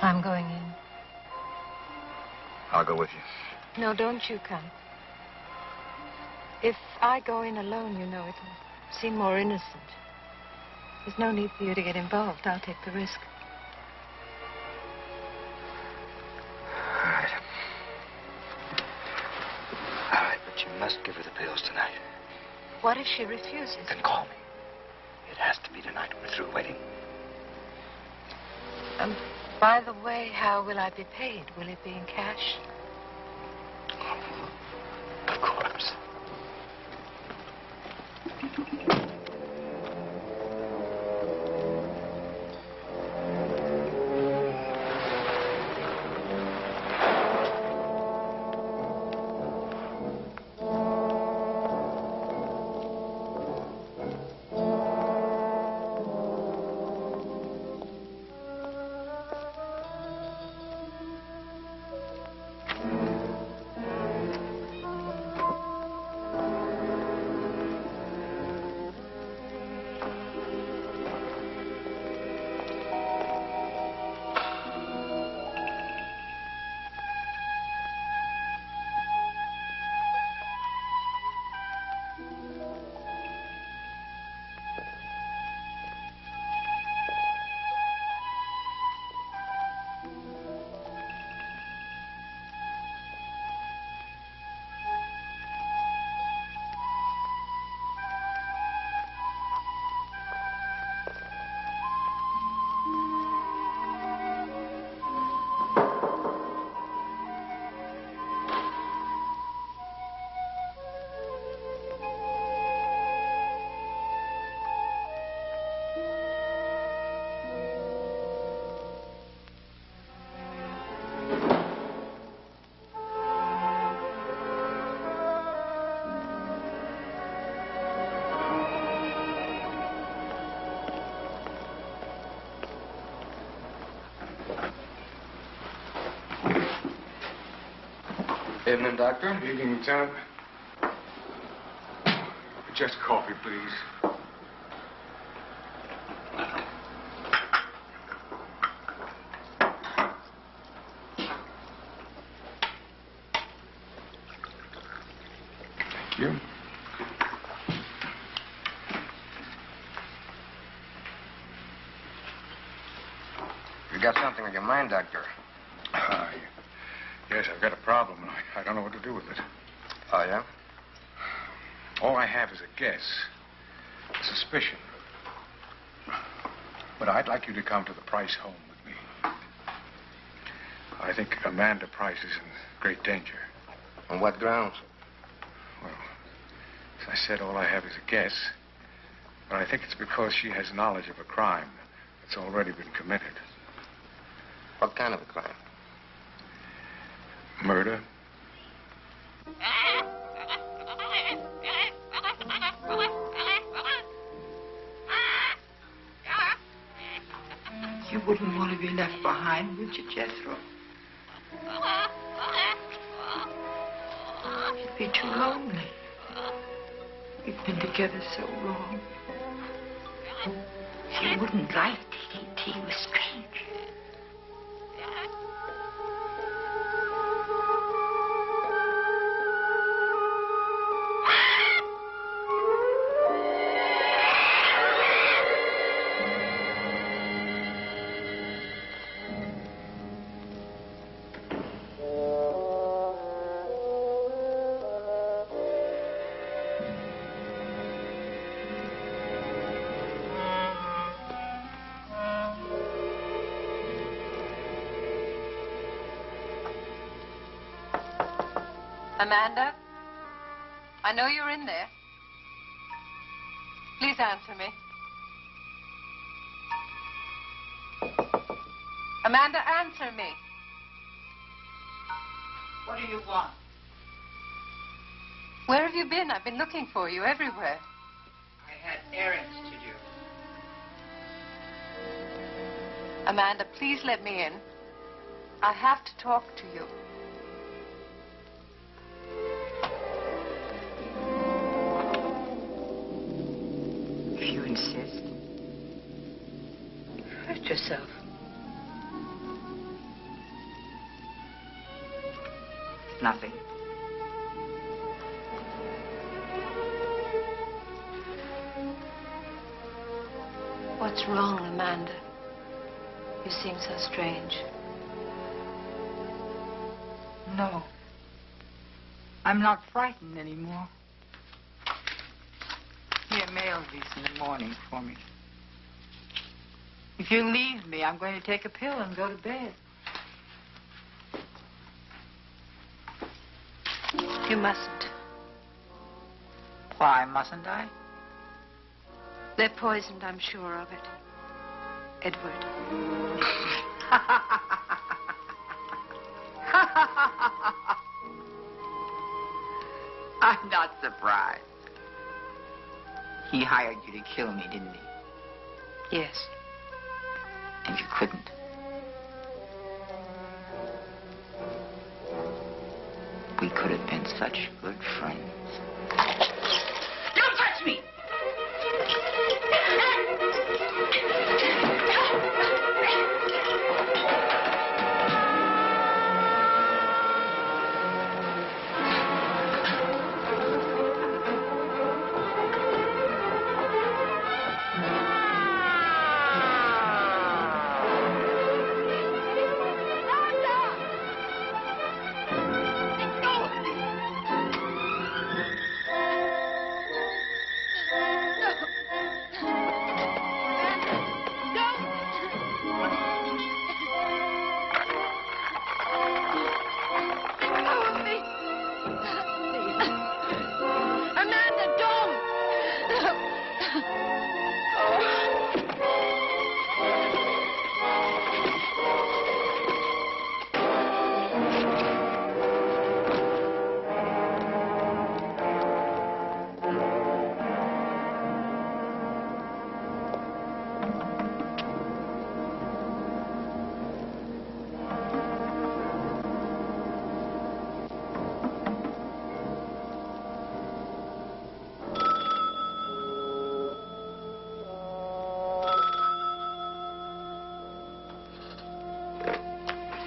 I'm going in. I'll go with you. No, don't you come. If I go in alone, you know, it'll seem more innocent. There's no need for you to get involved. I'll take the risk. All right. All right, but you must give her the pills tonight. What if she refuses? Then call me. It has to be tonight. We're through waiting. By the way, how will I be paid? Will it be in cash? Of course. Evening, Doctor. Evening, Lieutenant. Just coffee, please. Thank you. You got something on your mind, Doctor? Yes, I've got a problem, and I don't know what to do with it. Oh, yeah? All I have is a guess, a suspicion. But I'd like you to come to the Price home with me. I think Amanda Price is in great danger. On what grounds? Well, as I said, all I have is a guess. But I think it's because she has knowledge of a crime that's already been committed. What kind of a crime? Murder. You wouldn't want to be left behind, would you, Jethro? You'd be too lonely. We've been together so long. You wouldn't like taking tea with strangers. Amanda? I know you're in there. Please answer me. Amanda, answer me. What do you want? Where have you been? I've been looking for you everywhere. I had errands to do. Amanda, please let me in. I have to talk to you. If you insist. Hurt yourself. Nothing. What's wrong, Amanda? You seem so strange. No. I'm not frightened anymore. Here, mail these in the morning for me. If you leave me, I'm going to take a pill and go to bed. You mustn't. Why mustn't I? They're poisoned, I'm sure of it. Edward. I'm not surprised. He hired you to kill me, didn't he? Yes. And you couldn't. We could have been such good friends. Don't touch me!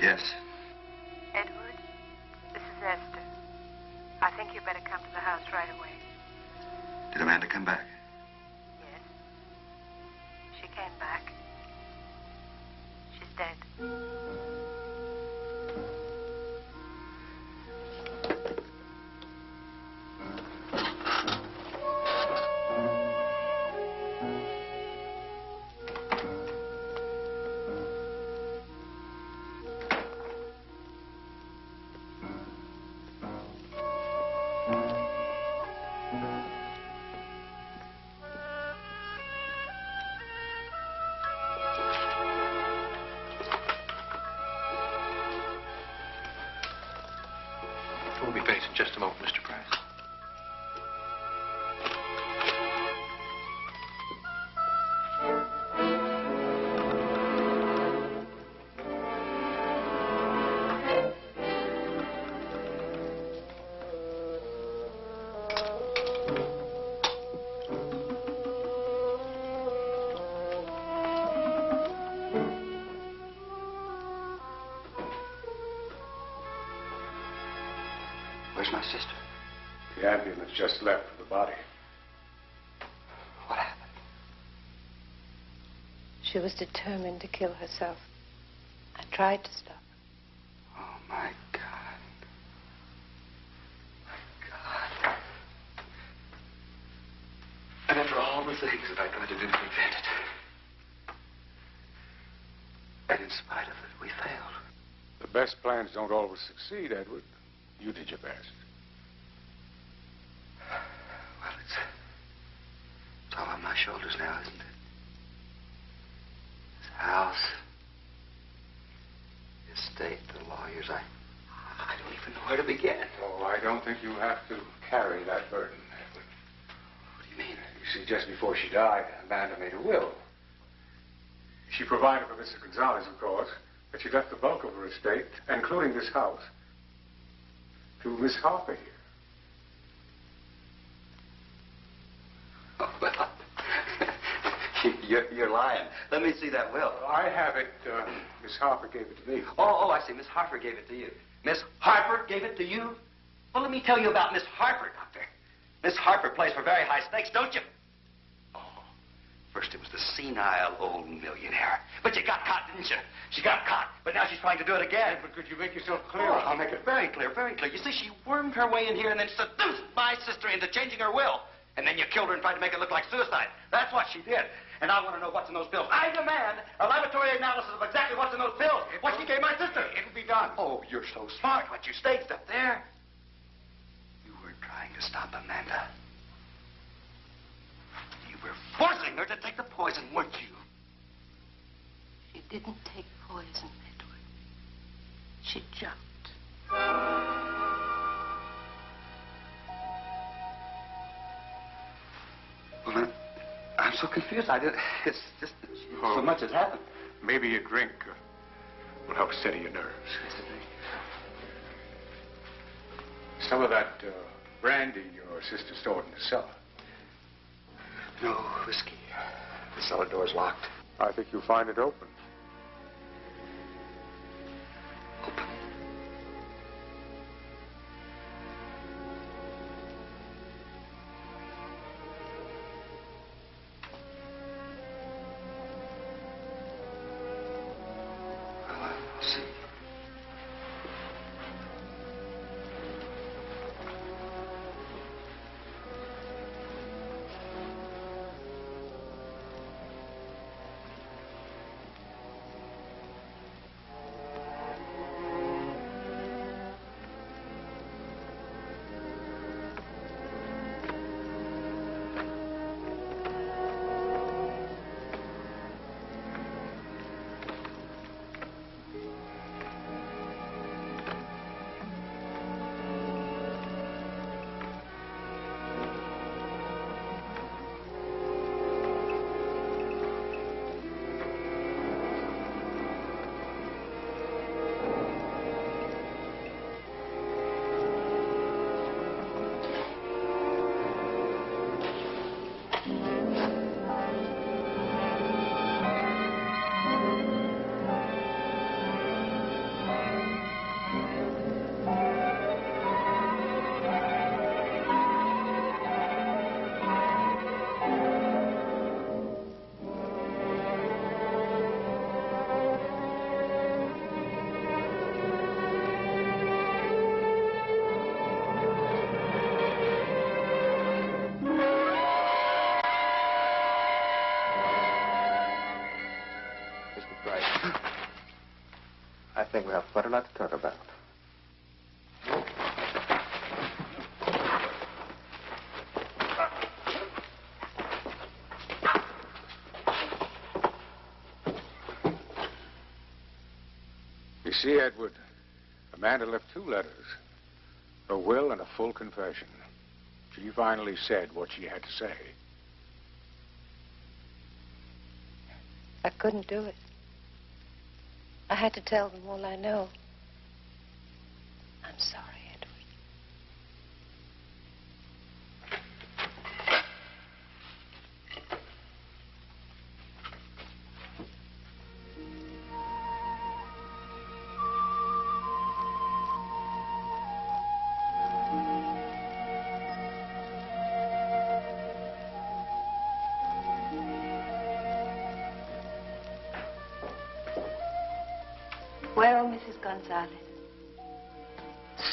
Yes. Edward, this is Esther. I think you better come to the house right away. Did Amanda come back? Yes. She came back. She's dead. We'll be finished in just a moment, Mr. Price. Where's my sister? The ambulance just left with the body. What happened? She was determined to kill herself. I tried to stop her. Oh, my God. My God. And after all the things that I tried to do to prevent it. And in spite of it, we failed. The best plans don't always succeed, Edward. You did your best. Well, it's all on my shoulders now, isn't it? This house, the estate, the lawyers, I don't even know where to begin. Oh, I don't think you have to carry that burden, Edward. What do you mean? You see, just before she died, Amanda made a will. She provided for Mr. Gonzalez, of course, but she left the bulk of her estate, including this house, to Miss Harper here. Oh, well, you're lying. Let me see that will. I have it. Miss Harper gave it to me. Oh, I see. Miss Harper gave it to you. Miss Harper gave it to you? Well, let me tell you about Miss Harper, Doctor. Miss Harper plays for very high stakes, don't you? Oh, for First, it was the senile old millionaire. But you got caught, didn't you? She got caught, but now she's trying to do it again. But could you make yourself clear? Oh, I'll make it very clear, very clear. You see, she wormed her way in here and then seduced my sister into changing her will. And then you killed her and tried to make it look like suicide. That's what she did. And I want to know what's in those pills. I demand a laboratory analysis of exactly what's in those pills. What she gave my sister. It'll be done. Oh, you're so smart. What you staged up there. You were trying to stop Amanda. You were forcing her to take the poison, weren't you? She didn't take poison, Edward. She jumped. Well, I'm so confused. It's just that so much has happened. Maybe a drink will help steady your nerves. Some of that brandy your sister stored in the cellar. No whiskey. The cellar door's locked. I think you'll find it open. Open. I'll see. I think we have quite a lot to talk about. You see, Edward, Amanda left 2 letters. A will and a full confession. She finally said what she had to say. I couldn't do it. I had to tell them all I know. I'm sorry, Edward. Well, Mrs. Gonzalez.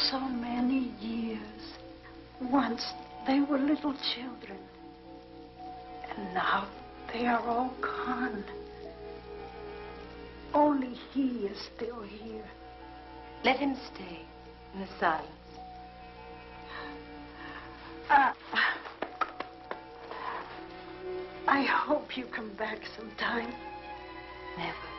So many years. Once they were little children. And now they are all gone. Only he is still here. Let him stay in the silence. I hope you come back sometime. Never.